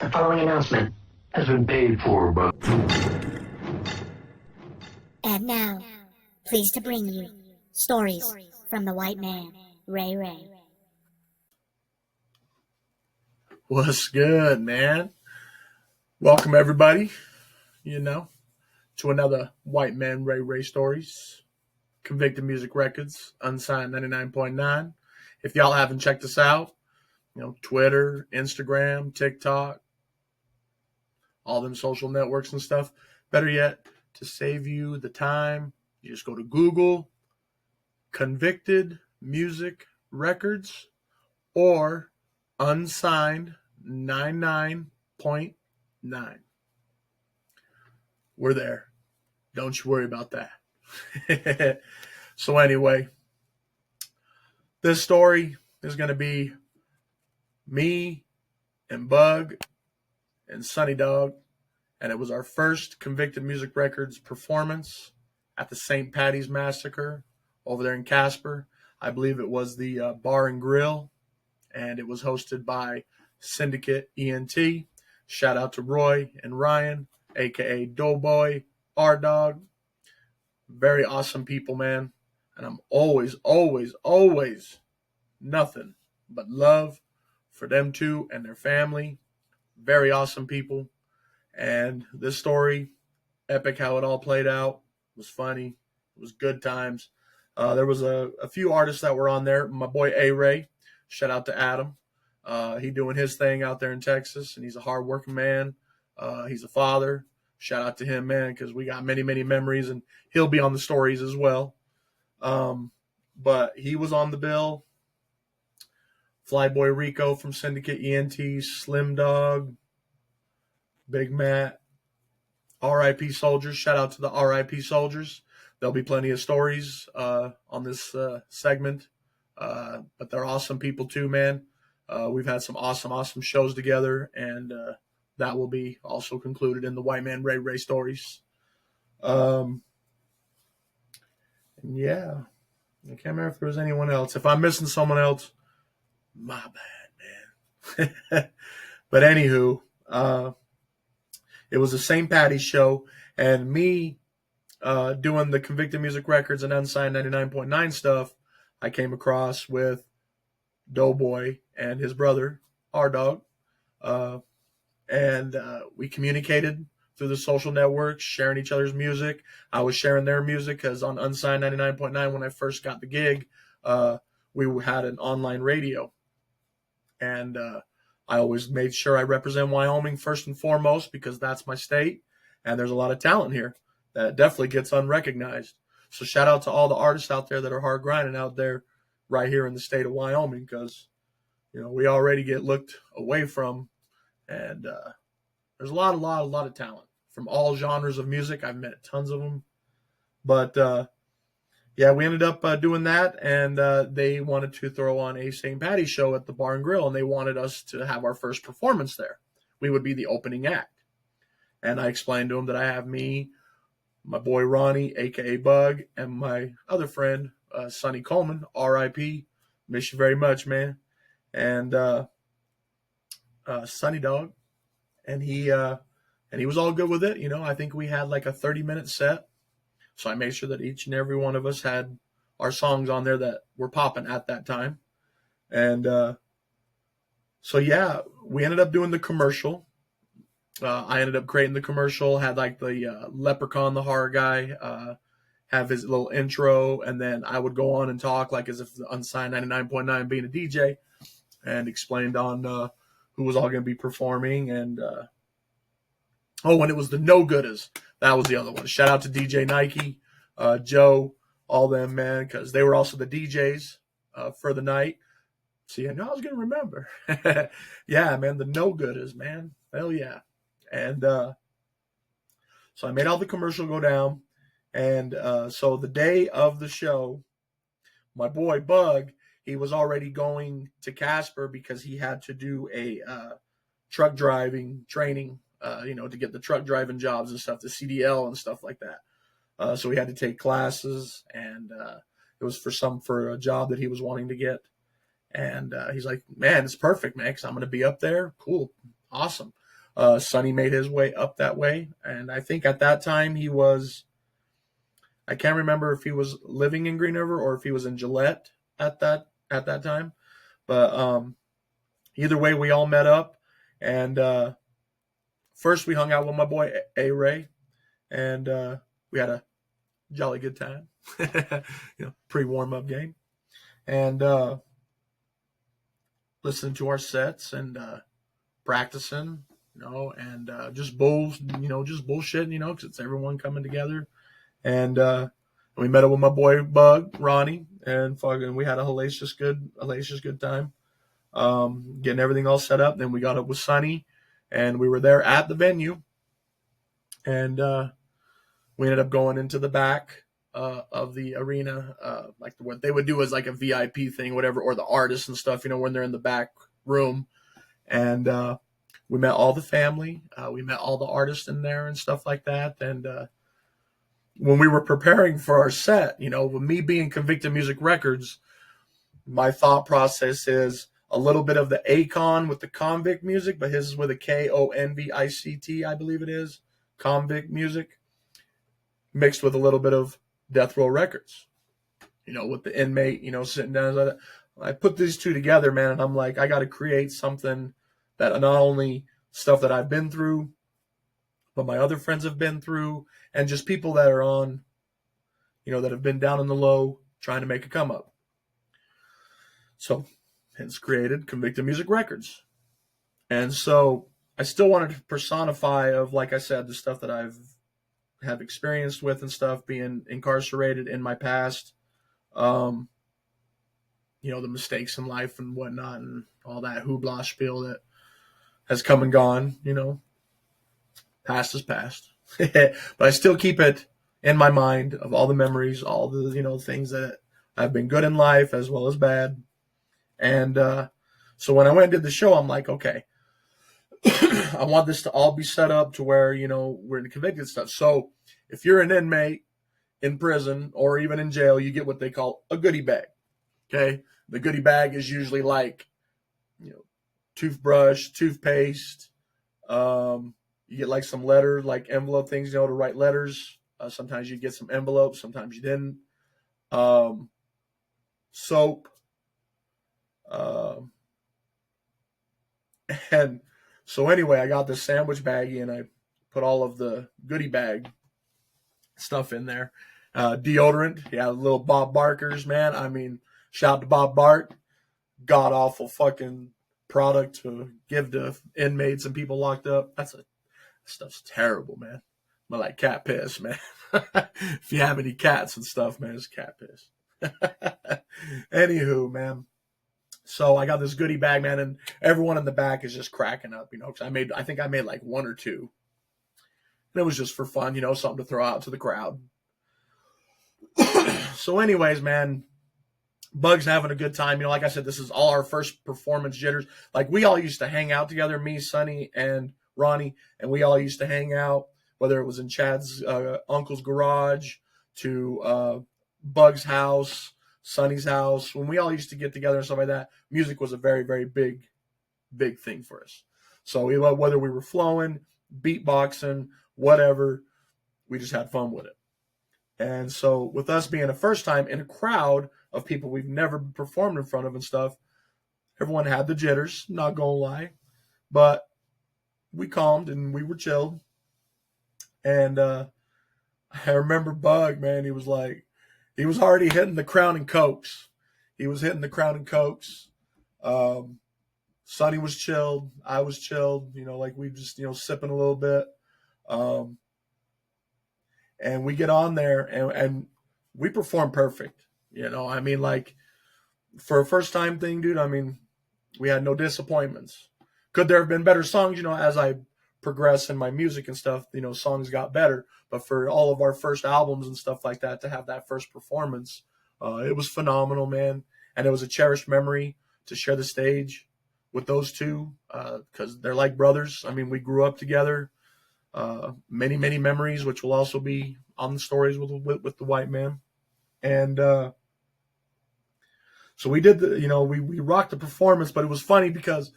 The following announcement has been paid for by... And now, pleased to bring you stories from the white man, Ray Ray. What's good, man? Welcome, everybody, to another White Man Ray Ray Stories. Convicted Music Records, Unsigned 99.9. If y'all haven't checked us out, Twitter, Instagram, TikTok, all them social networks and stuff. Better yet, to save you the time, you just go to Google, Convicted Music Records, or Unsigned 99.9. We're there. Don't you worry about that. So anyway, this story is going to be me and Bug and SonnyDOGG, and it was our first Convicted Music Records performance at the St. Patty's Massacre over there in Casper. I believe it was the Bar and Grill, and it was hosted by Syndicate ENT. Shout out to Roy and Ryan, a.k.a. Doughboy, R-Dog. Very awesome people, man. And I'm always nothing but love for them two and their family. Very awesome people. And this story, epic how it all played out. It was funny. It was good times. There was a few artists that were on there. My boy A-Ray. Shout out to Adam. He doing his thing out there in Texas, and he's a hardworking man. He's a father. Shout out to him, man, because we got many, many memories, and he'll be on the stories as well. But he was on the bill. Flyboy Rico from Syndicate ENT, Slim Dog, Big Matt, RIP Soldiers. Shout out to the RIP Soldiers. There'll be plenty of stories on this segment. But they're awesome people too, man. We've had some awesome shows together, and that will be also concluded in the White Man Ray Ray stories. And yeah, I can't remember if there was anyone else. If I'm missing someone else, my bad, man. But anywho, it was a St. Patty's show, and me doing the Convicted Music Records and Unsigned 99.9 stuff, I came across with Doughboy and his brother, R-Dog, and we communicated through the social networks, sharing each other's music. I was sharing their music because on Unsigned 99.9, when I first got the gig, we had an online radio. And I always made sure I represent Wyoming first and foremost because that's my state. And there's a lot of talent here that definitely gets unrecognized. So shout out to all the artists out there that are hard grinding out there right here in the state of Wyoming because, we already get looked away from. And there's a lot of talent from all genres of music. I've met tons of them. But, yeah, we ended up doing that, and they wanted to throw on a St. Patty's show at the Bar and Grill, and they wanted us to have our first performance there. We would be the opening act. And I explained to them that I have me, my boy Ronnie, a.k.a. Bug, and my other friend, Sonny Coleman, R.I.P. Miss you very much, man. And SonnyDOGG, and he was all good with it. I think we had like a 30-minute set. So I made sure that each and every one of us had our songs on there that were popping at that time. And so, yeah, we ended up doing the commercial. I ended up creating the commercial, had like the Leprechaun, the horror guy, have his little intro. And then I would go on and talk like as if the Unsigned 99.9 being a DJ and explained on who was all going to be performing. And when it was the No Gooders. That was the other one. Shout out to DJ Nike, Joe, all them, man, because they were also the DJs for the night. See, I know I was going to remember. Yeah, man, the No Gooders, man. Hell yeah. And so I made all the commercial go down. And so the day of the show, my boy Bug, he was already going to Casper because he had to do a truck driving training to get the truck driving jobs and stuff, the CDL and stuff like that. So he had to take classes, and it was for a job that he was wanting to get. And he's like, man, it's perfect, man, because I'm going to be up there. Cool. Awesome. Sonny made his way up that way, and I think at that time I can't remember if he was living in Green River or if he was in Gillette at that time, but either way, we all met up, and first we hung out with my boy A Ray, and we had a jolly good time, pre warm up game, and listening to our sets and practicing, and just bullshitting, because it's everyone coming together, and we met up with my boy Bug Ronnie, and fucking we had a hellacious good time, getting everything all set up. Then we got up with Sonny, and we were there at the venue, and we ended up going into the back of the arena, like what they would do is like a VIP thing, whatever, or the artists and stuff, when they're in the back room, and we met all the family, we met all the artists in there and stuff like that, and when we were preparing for our set, with me being Convicted Music Records, my thought process is a little bit of the Akon with the Convict music, but his is with a Konvict, I believe it is, Convict music, mixed with a little bit of Death Row Records, with the inmate, sitting down. I put these two together, man, and I'm like, I got to create something that not only stuff that I've been through, but my other friends have been through, and just people that are on, that have been down in the low trying to make a come up. So, hence created Convicted Music Records. And so I still wanted to personify of, like I said, the stuff that have experienced with and stuff, being incarcerated in my past, the mistakes in life and whatnot, and all that hoopla spiel that has come and gone, past is past. But I still keep it in my mind of all the memories, all the, things that have been good in life as well as bad. And so when I went and did the show, I'm like, okay, I want this to all be set up to where, we're in the convicted stuff. So if you're an inmate in prison or even in jail, you get what they call a goodie bag. Okay. The goodie bag is usually like, toothbrush, toothpaste. You get like some letter, like envelope things, to write letters. Sometimes you get some envelopes. Sometimes you didn't. Soap. And so anyway, I got this sandwich baggie and I put all of the goodie bag stuff in there. Deodorant. Yeah, little Bob Barkers, man. I mean, shout out to Bob Bark. God awful fucking product to give to inmates and people locked up. Stuff's terrible, man. But like cat piss, man. If you have any cats and stuff, man, it's cat piss. Anywho, man. So I got this goodie bag, man, and everyone in the back is just cracking up, because I think I made like one or two. And it was just for fun, something to throw out to the crowd. So anyways, man, Bug's having a good time. Like I said, this is all our first performance jitters. Like we all used to hang out together, me, Sonny, and Ronnie, and we all used to hang out, whether it was in Chad's uncle's garage to Bug's house, Sonny's house. When we all used to get together and stuff like that, music was a very, very big thing for us. So whether we were flowing, beatboxing, whatever, we just had fun with it. And so with us being a first time in a crowd of people we've never performed in front of and stuff, everyone had the jitters, not gonna lie. But we calmed and we were chilled. And I remember Bug, man, he was already hitting the Crown and Cokes. Sonny was chilled. I was chilled, like we just, sipping a little bit. And we get on there and we perform perfect. I mean, like for a first time thing, dude, I mean, we had no disappointments. Could there have been better songs? As I progress in my music and stuff, songs got better. But for all of our first albums and stuff like that, to have that first performance, it was phenomenal, man. And it was a cherished memory to share the stage with those two, because they're like brothers. I mean, we grew up together. Many, many memories, which will also be on the stories with the Wightman. And so we did we rocked the performance, but it was funny because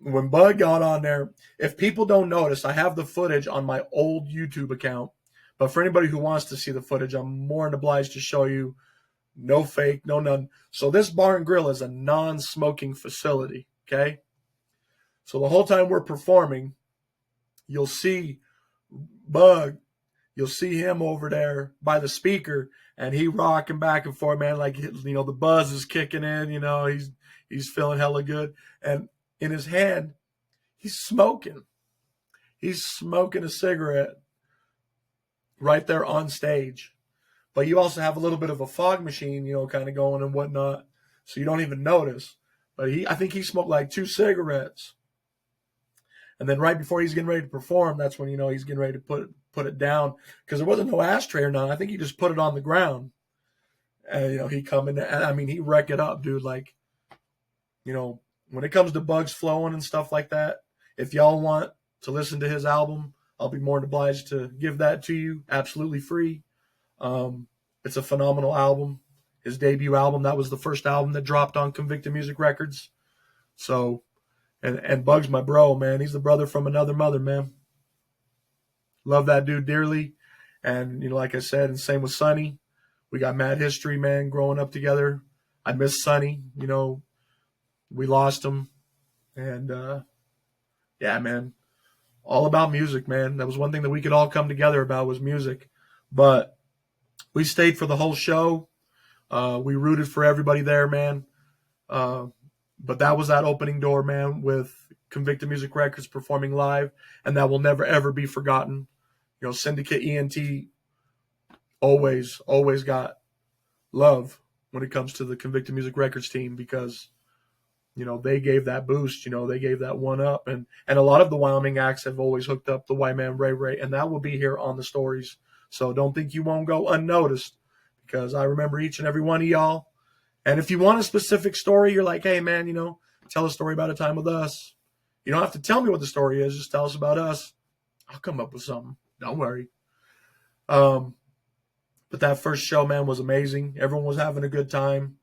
when Bug got on there, if people don't notice, I have the footage on my old YouTube account. But for anybody who wants to see the footage, I'm more than obliged to show you. No fake, no none. So this bar and grill is a non-smoking facility, okay? So the whole time we're performing, you'll see Bug, you'll see him over there by the speaker, and he rocking back and forth, man, like, you know, the buzz is kicking in, you know, he's feeling hella good. And in his hand, he's smoking. He's smoking a cigarette right there on stage. But you also have a little bit of a fog machine, you know, kind of going and whatnot, so you don't even notice. But I think he smoked like 2 cigarettes. And then right before he's getting ready to perform, that's when, you know, he's getting ready to put it down, because there wasn't no ashtray or nothing. I think he just put it on the ground. And, you know, he come in, and I mean, he wreck it up, dude. Like, you know, when it comes to Bugs flowing and stuff like that, if y'all want to listen to his album, I'll be more than obliged to give that to you absolutely free. It's a phenomenal album. His debut album, that was the first album that dropped on Convicted Music Records. So, and Bug's my bro, man. He's the brother from another mother, man. Love that dude dearly. And, you know, like I said, and same with Sonny. We got mad history, man, growing up together. I miss Sonny. You know, we lost him. And, yeah, man, all about music, man. That was one thing that we could all come together about, was music. But we stayed for the whole show. We rooted for everybody there, man. But that was that opening door, man, with Convicted Music Records performing live, and that will never, ever be forgotten. You know, Syndicate ENT always got love when it comes to the Convicted Music Records team, because, you know, they gave that boost, you know, they gave that one up. And a lot of the Wyoming acts have always hooked up the Wightman Ray Ray, and that will be here on the stories. So don't think you won't go unnoticed, because I remember each and every one of y'all. And if you want a specific story, you're like, hey, man, you know, tell a story about a time with us. You don't have to tell me what the story is. Just tell us about us. I'll come up with something. Don't worry. But that first show, man, was amazing. Everyone was having a good time.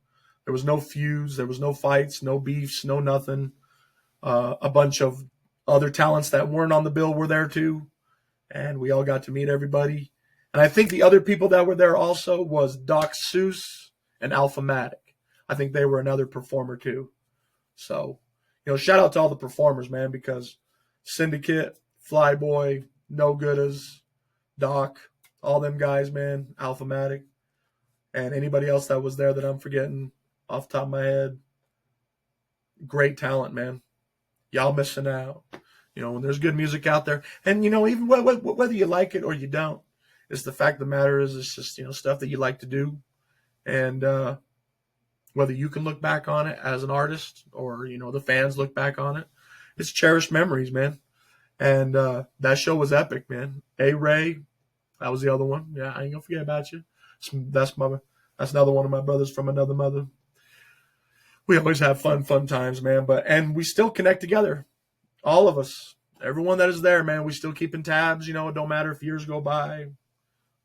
There was no feuds. There was no fights, no beefs, no nothing. A bunch of other talents that weren't on the bill were there too. And we all got to meet everybody. And I think the other people that were there also was Doc Seuss and Alphamatic. I think they were another performer too. So, you know, shout out to all the performers, man, because Syndicate, Flyboy, No Goodas, Doc, all them guys, man, Alphamatic, and anybody else that was there that I'm forgetting off the top of my head. Great talent, man. Y'all missing out. You know, when there's good music out there, and, you know, even whether you like it or you don't, it's the fact of the matter is, it's just, you know, stuff that you like to do. And whether you can look back on it as an artist, or, you know, the fans look back on it, it's cherished memories, man. And that show was epic, man. A-Ray, that was the other one. Yeah, I ain't gonna forget about you. That's another one of my brothers from another mother. We always have fun times, man. And we still connect together, all of us, everyone that is there, man. We still keeping tabs. You know, it don't matter if years go by.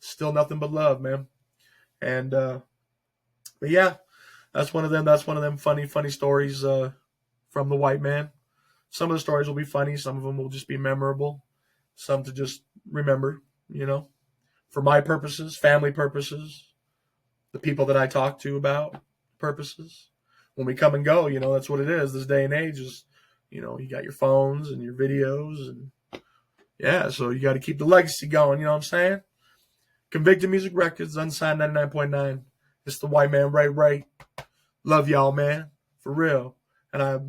Still nothing but love, man. And but yeah, that's one of them funny stories from the Wightman. Some of the stories will be funny. Some of them will just be memorable. Some to just remember, you know, for my purposes, family purposes, the people that I talk to about purposes. When we come and go, you know, that's what it is. This day and age is, you know, you got your phones and your videos, and yeah, so you got to keep the legacy going. You know what I'm saying? Convicted Music Records, Unsigned 99.9. It's the Wightman Ray Ray. Love y'all, man. For real. And I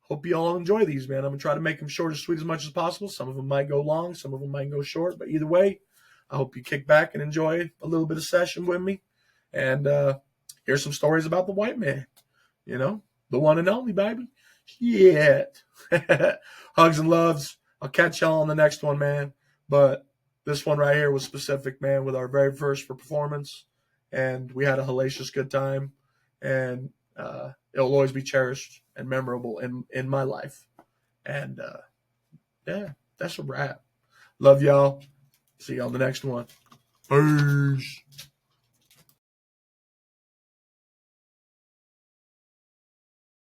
hope you all enjoy these, man. I'm going to try to make them short and sweet as much as possible. Some of them might go long. Some of them might go short. But either way, I hope you kick back and enjoy a little bit of session with me. And hear some stories about the Wightman. You know, the one and only, baby. Shit. Hugs and loves. I'll catch y'all on the next one, man. But this one right here was specific, man, with our very first performance. And we had a hellacious good time. And it'll always be cherished and memorable in my life. And, yeah, that's a wrap. Love y'all. See y'all on the next one. Peace.